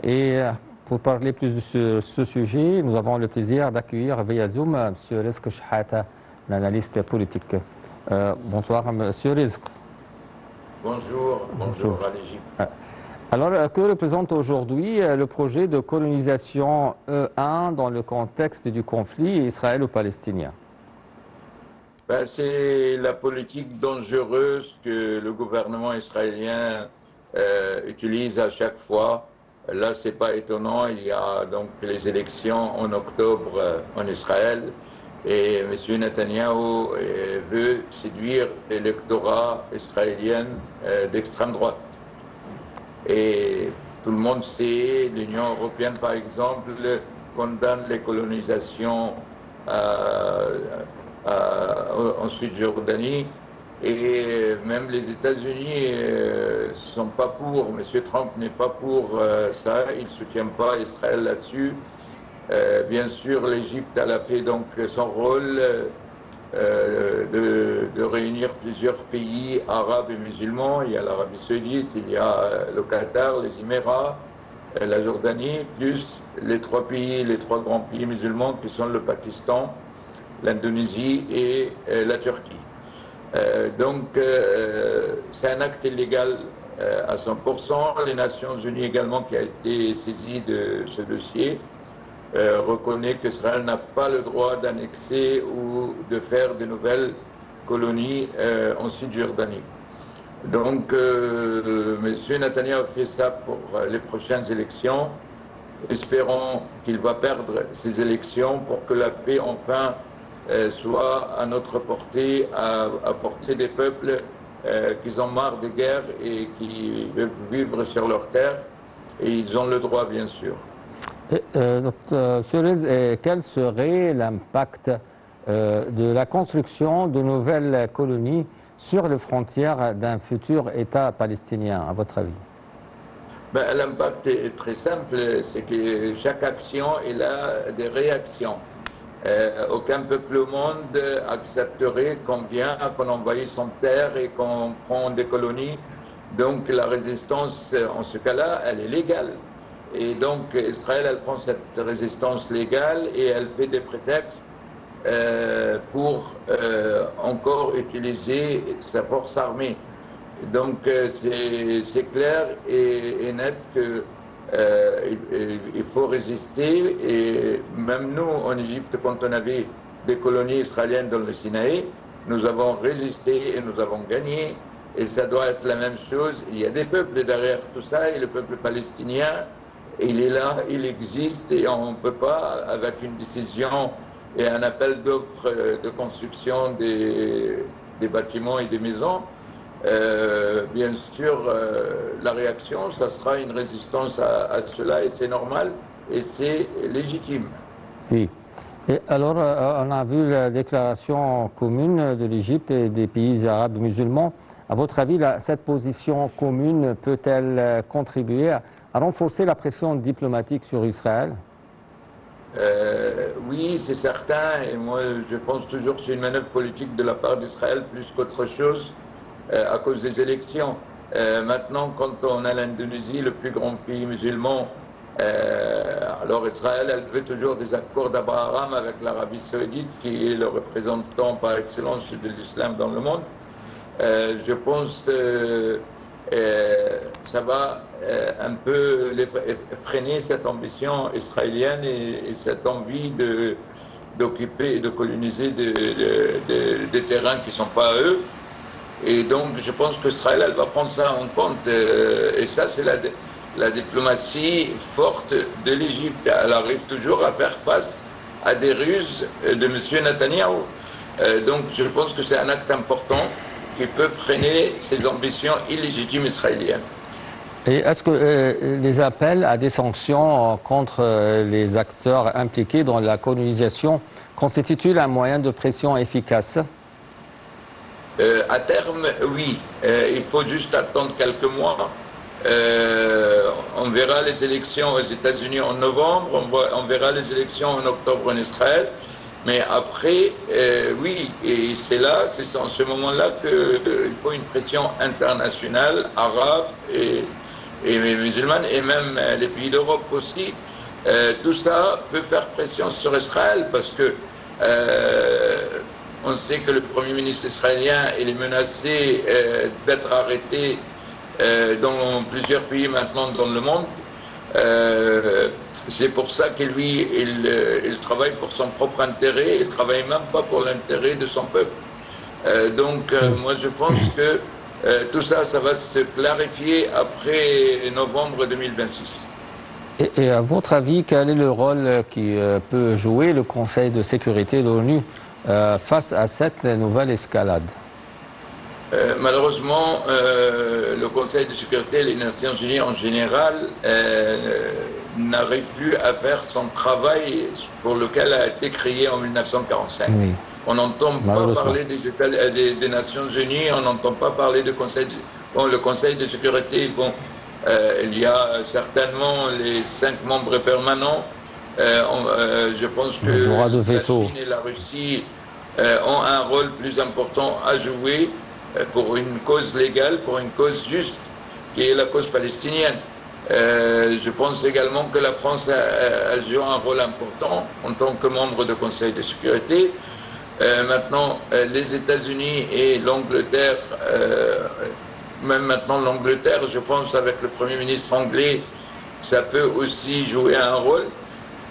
Et pour parler plus de ce sujet, nous avons le plaisir d'accueillir via Zoom M. Rizk Chahata, l'analyste politique. Bonsoir M. Rizk. Bonjour à l'Égypte. Alors, que représente aujourd'hui le projet de colonisation E1 dans le contexte du conflit israélo-palestinien? C'est la politique dangereuse que le gouvernement israélien utilise à chaque fois. Là, c'est pas étonnant, il y a donc les élections en octobre en Israël et M. Netanyahou veut séduire l'électorat israélien d'extrême droite. Et tout le monde sait, l'Union européenne par exemple condamne les colonisations en Cisjordanie et même les États-Unis ne sont pas pour, M. Trump n'est pas pour ça, il ne soutient pas Israël là-dessus. Bien sûr, l'Égypte a fait donc son rôle de réunir plusieurs pays arabes et musulmans. Il y a l'Arabie Saoudite, il y a le Qatar, les Émirats, la Jordanie, plus les trois grands pays musulmans qui sont le Pakistan, l'Indonésie et la Turquie. Donc c'est un acte illégal à 100%. Les Nations Unies également, qui a été saisie de ce dossier, reconnaît qu'Israël n'a pas le droit d'annexer ou de faire de nouvelles colonies en Cisjordanie. Donc M. Netanyahou fait ça pour les prochaines élections. Espérons qu'il va perdre ces élections pour que la paix enfin soit à notre portée, à portée des peuples qui ont marre des guerres et qui veulent vivre sur leur terre, et ils ont le droit bien sûr. Quel serait l'impact de la construction de nouvelles colonies sur les frontières d'un futur État palestinien, à votre avis? L'impact est très simple, c'est que chaque action a des réactions. Aucun peuple au monde accepterait qu'on envahisse son terre et qu'on prend des colonies. Donc la résistance, en ce cas-là, elle est légale. Et donc Israël, elle prend cette résistance légale et elle fait des prétextes pour encore utiliser sa force armée. Donc c'est clair et net que il faut résister, et même nous en Égypte, quand on avait des colonies israéliennes dans le Sinaï, nous avons résisté et nous avons gagné, et ça doit être la même chose. Il y a des peuples derrière tout ça, et le peuple palestinien, il est là, il existe, et on ne peut pas, avec une décision et un appel d'offres de construction des bâtiments et des maisons, bien sûr, la réaction, ça sera une résistance à cela, et c'est normal, et c'est légitime. Oui. Et alors, on a vu la déclaration commune de l'Égypte et des pays arabes musulmans. À votre avis, cette position commune peut-elle contribuer à renforcer la pression diplomatique sur Israël? Oui, c'est certain, et moi je pense toujours que c'est une manœuvre politique de la part d'Israël plus qu'autre chose, à cause des élections. Maintenant, quand on a l'Indonésie, le plus grand pays musulman, alors Israël, elle veut toujours des accords d'Abraham avec l'Arabie Saoudite, qui est le représentant par excellence de l'islam dans le monde. Je pense que ça va un peu freiner cette ambition israélienne et cette envie d'occuper et de coloniser des terrains qui ne sont pas à eux. Et donc je pense qu'Israël, elle va prendre ça en compte. Et ça, c'est la diplomatie forte de l'Égypte. Elle arrive toujours à faire face à des ruses de M. Netanyahou. Donc je pense que c'est un acte important qui peut freiner ces ambitions illégitimes israéliennes. Et est-ce que les appels à des sanctions contre les acteurs impliqués dans la colonisation constituent un moyen de pression efficace? À terme, oui. Il faut juste attendre quelques mois. On verra les élections aux États-Unis en novembre, on verra les élections en octobre en Israël. Mais après, oui, et c'est en ce moment-là qu'il faut une pression internationale, arabe, et et musulmane, et même les pays d'Europe aussi. Tout ça peut faire pression sur Israël parce que on sait que le Premier ministre israélien il est menacé d'être arrêté dans plusieurs pays maintenant dans le monde. C'est pour ça que lui, il travaille pour son propre intérêt, il ne travaille même pas pour l'intérêt de son peuple. Moi je pense que tout ça, ça va se clarifier après novembre 2026. Et à votre avis, quel est le rôle qui peut jouer le Conseil de sécurité de l'ONU face à cette nouvelle escalade? Malheureusement, le Conseil de sécurité et les Nations Unies en général n'arrive plus à faire son travail pour lequel a été créé en 1945. Oui. On n'entend pas parler des Nations Unies, on n'entend pas parler du Conseil. Le Conseil de sécurité, il y a certainement les 5 membres permanents. Je pense que la Chine et la Russie ont un rôle plus important à jouer pour une cause légale, pour une cause juste, qui est la cause palestinienne. Je pense également que la France a joué un rôle important en tant que membre du Conseil de sécurité. Maintenant, les États-Unis et l'Angleterre, même maintenant l'Angleterre, je pense avec le Premier ministre anglais, ça peut aussi jouer un rôle.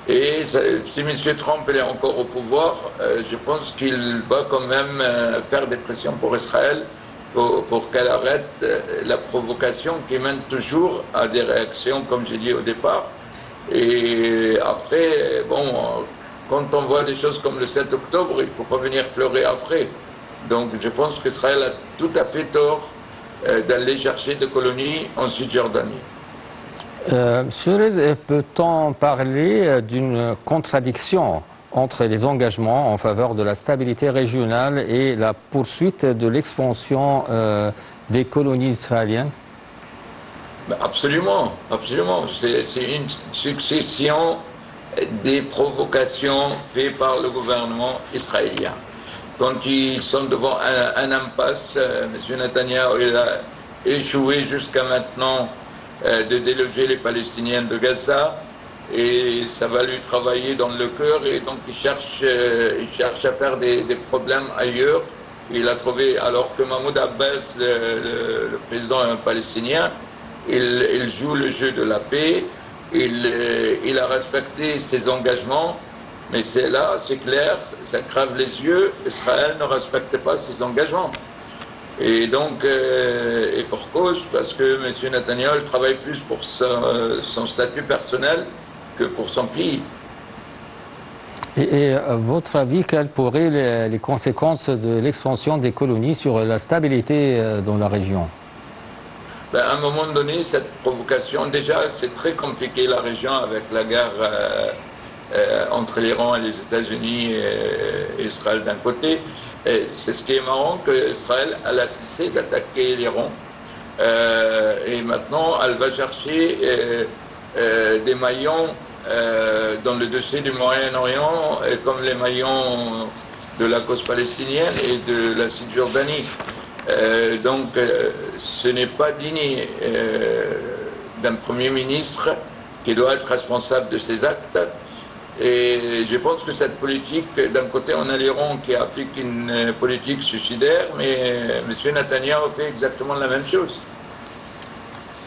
Et si M. Trump est encore au pouvoir, je pense qu'il va quand même faire des pressions pour Israël pour qu'elle arrête la provocation qui mène toujours à des réactions, comme j'ai dit au départ. Et après, quand on voit des choses comme le 7 octobre, il ne faut pas venir pleurer après. Donc je pense qu'Israël a tout à fait tort d'aller chercher des colonies en Cisjordanie. Peut-on parler d'une contradiction entre les engagements en faveur de la stabilité régionale et la poursuite de l'expansion des colonies israéliennes? Absolument, absolument. C'est une succession des provocations faites par le gouvernement israélien. Quand ils sont devant un impasse, M. Netanyahou a échoué jusqu'à maintenant de déloger les Palestiniens de Gaza et ça va lui travailler dans le cœur et donc il cherche à faire des problèmes ailleurs. Il a trouvé, alors que Mahmoud Abbas, le président palestinien, il joue le jeu de la paix, il a respecté ses engagements, mais c'est là, c'est clair, ça crève les yeux, Israël ne respecte pas ses engagements. Et donc, et pour cause, parce que M. Netanyahou travaille plus pour son statut personnel que pour son pays. Et à votre avis, quelles pourraient les conséquences de l'expansion des colonies sur la stabilité dans la région? À un moment donné, cette provocation, déjà c'est très compliqué la région avec la guerre entre l'Iran et les États-Unis et Israël d'un côté. C'est ce qui est marrant qu'Israël a cessé d'attaquer l'Iran et maintenant elle va chercher des maillons dans le dossier du Moyen-Orient comme les maillons de la cause palestinienne et de la Cisjordanie. Ce n'est pas digne d'un Premier ministre qui doit être responsable de ses actes. Et je pense que cette politique, d'un côté, on a l'Iran qui applique une politique suicidaire, mais M. Netanyahou fait exactement la même chose.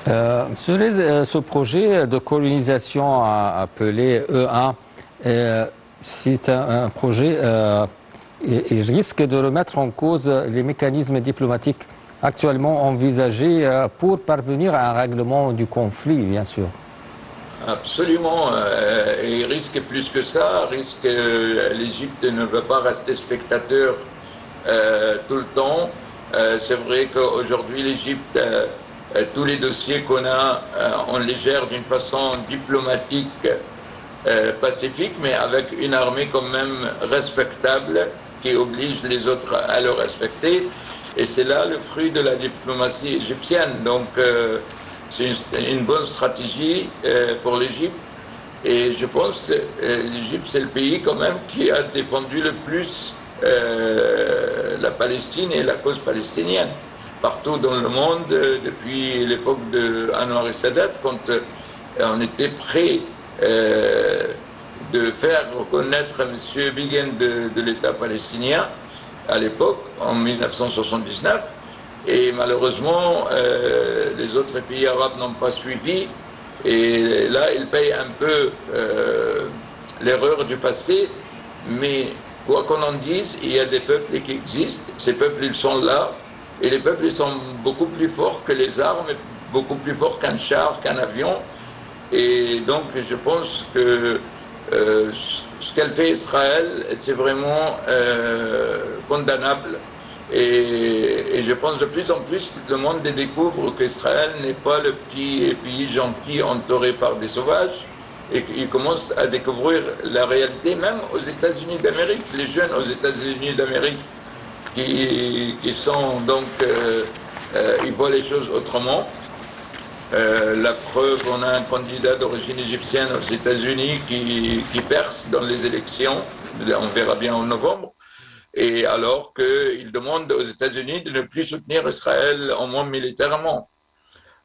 Ce projet de colonisation appelé E1, c'est un projet qui risque de remettre en cause les mécanismes diplomatiques actuellement envisagés pour parvenir à un règlement du conflit, bien sûr. Absolument, et il risque plus que ça, l'Égypte ne veut pas rester spectateur tout le temps. C'est vrai qu'aujourd'hui l'Égypte, tous les dossiers qu'on a, on les gère d'une façon diplomatique, pacifique, mais avec une armée quand même respectable qui oblige les autres à le respecter. Et c'est là le fruit de la diplomatie égyptienne. Donc c'est une bonne stratégie pour l'Égypte. Et je pense que l'Égypte, c'est le pays quand même qui a défendu le plus la Palestine et la cause palestinienne. partout dans le monde depuis l'époque d'Anwar el Sadat, quand on était prêt de faire reconnaître M. Begin de l'État palestinien à l'époque, en 1979. Et malheureusement, les autres pays arabes n'ont pas suivi. Et là, ils payent un peu l'erreur du passé. Mais quoi qu'on en dise, il y a des peuples qui existent. Ces peuples, ils sont là. Et les peuples, ils sont beaucoup plus forts que les armes, beaucoup plus forts qu'un char, qu'un avion. Et donc, je pense que ce qu'elle fait Israël, c'est vraiment condamnable. Et je pense de plus en plus le monde découvre qu'Israël n'est pas le petit pays gentil entouré par des sauvages, et qu'il commence à découvrir la réalité, même aux États-Unis d'Amérique. Les jeunes aux États-Unis d'Amérique qui sont donc, ils voient les choses autrement. La preuve, on a un candidat d'origine égyptienne aux États-Unis qui perce dans les élections, on verra bien en novembre, et alors qu'il demande aux États-Unis de ne plus soutenir Israël, au moins militairement.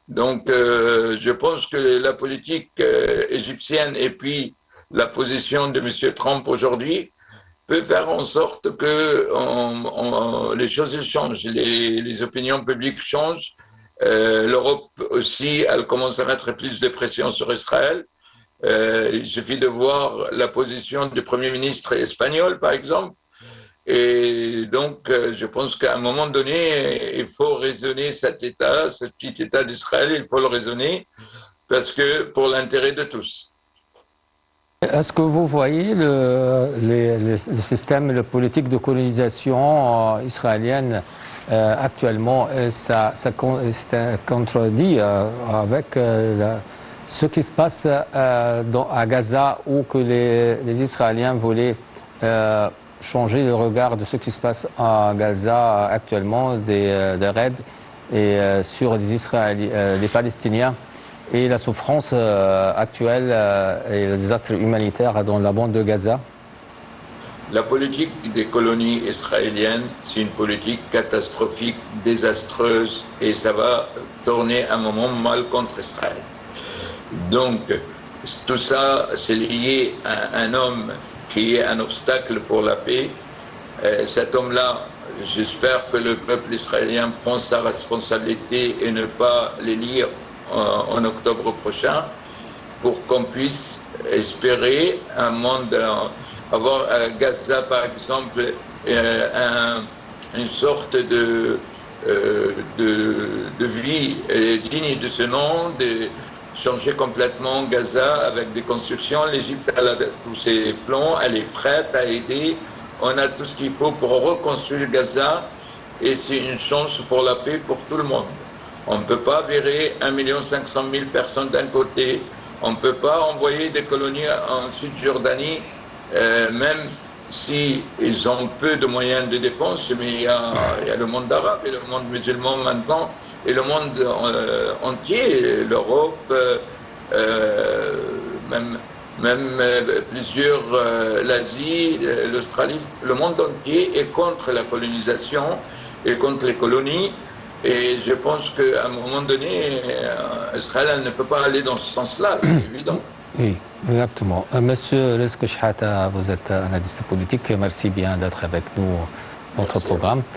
Donc, je pense que la politique égyptienne et puis la position de M. Trump aujourd'hui peut faire en sorte que les choses changent, les opinions publiques changent. L'Europe aussi, elle commence à mettre plus de pression sur Israël. Il suffit de voir la position du Premier ministre espagnol, par exemple. Et donc, je pense qu'à un moment donné, il faut raisonner cet État, ce petit État d'Israël, il faut le raisonner, parce que pour l'intérêt de tous. Est-ce que vous voyez le système, la politique de colonisation israélienne actuellement, ça contredit avec ce qui se passe à Gaza, où que les Israéliens voulaient changer le regard de ce qui se passe à Gaza actuellement, des raids et sur les Palestiniens et la souffrance actuelle et le désastre humanitaire dans la bande de Gaza? La politique des colonies israéliennes, c'est une politique catastrophique, désastreuse, et ça va tourner un moment mal contre Israël. Donc, tout ça, c'est lié à un homme qui est un obstacle pour la paix. Cet homme-là, j'espère que le peuple israélien prend sa responsabilité et ne pas l'élire en octobre prochain, pour qu'on puisse espérer un monde, avoir à Gaza par exemple une sorte de vie digne de ce nom, de changer complètement Gaza avec des constructions. L'Égypte a tous ses plans, elle est prête à aider, on a tout ce qu'il faut pour reconstruire Gaza, et c'est une chance pour la paix pour tout le monde. On ne peut pas virer 1 500 000 personnes d'un côté, on ne peut pas envoyer des colonies en Cisjordanie, même si ils ont peu de moyens de défense, mais il y a le monde arabe et le monde musulman maintenant, et le monde entier, l'Europe, même plusieurs, l'Asie, l'Australie, le monde entier est contre la colonisation et contre les colonies. Et je pense qu'à un moment donné, Israël ne peut pas aller dans ce sens-là, c'est évident. Oui, exactement. Monsieur Rizk Chehata, vous êtes analyste politique. Merci bien d'être avec nous dans notre programme.